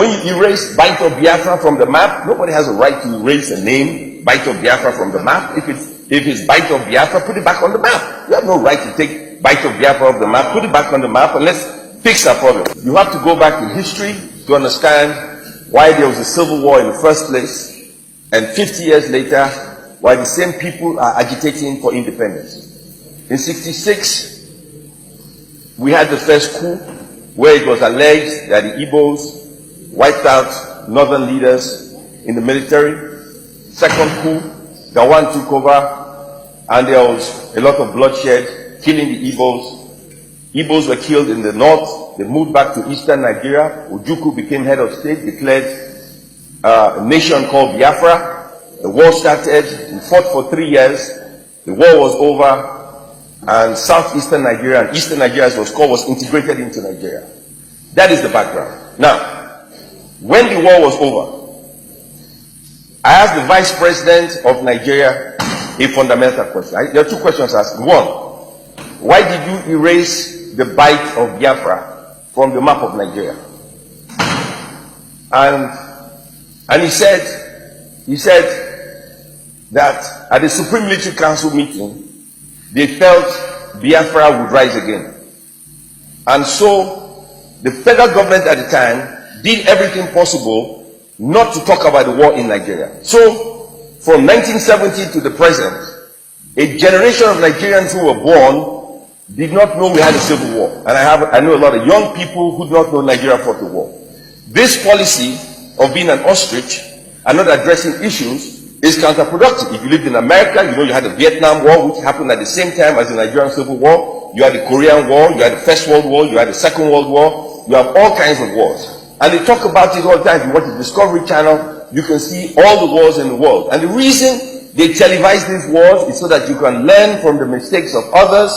when you erase Biafra from the map, nobody has a right to erase the name Biafra from the map. If it's Biafra, put it back on the map. You have no right to take Biafra off the map, put it back on the map, and let's fix our problem. You have to go back in history to understand why there was a civil war in the first place, and 50 years later, why the same people are agitating for independence. In '66, we had the first coup, where it was alleged that the Igbos wiped out northern leaders in the military. Second coup, Gawan took over, and there was a lot of bloodshed, killing the Igbos. Igbos were killed in the north. They moved back to eastern Nigeria. Ojukwu became head of state, declared a nation called Biafra. The war started. We fought for 3 years. The war was over, and southeastern Nigeria and eastern Nigeria, as it was called, was integrated into Nigeria. That is the background. Now, when the war was over, I asked the Vice President of Nigeria a fundamental question. There are two questions asked. One, why did you erase the bite of Biafra from the map of Nigeria? And he said that at the Supreme Military Council meeting, they felt Biafra would rise again. And so the federal government at the time did everything possible not to talk about the war in Nigeria. So from 1970 to the present, a generation of Nigerians who were born did not know we had a civil war. And I know a lot of young people who do not know Nigeria fought the war. This policy of being an ostrich and not addressing issues is counterproductive. If you lived in America, you know you had the Vietnam War, which happened at the same time as the Nigerian Civil War. You had the Korean War, you had the First World War, you had the Second World War. You have all kinds of wars. And they talk about it all the time. If you watch the Discovery Channel, you can see all the wars in the world. And the reason they televise these wars is so that you can learn from the mistakes of others,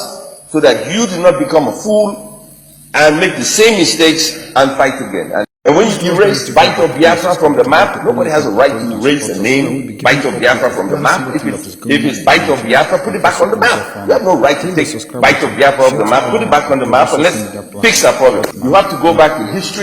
so that you do not become a fool and make the same mistakes and fight again. And when you erase Biafra from the map, nobody has a right to erase the name Biafra from the map. If it's Biafra, put it back on the map. You have no right to take Biafra off the map, put it back on the map, and let's fix our problem. You have to go back in history.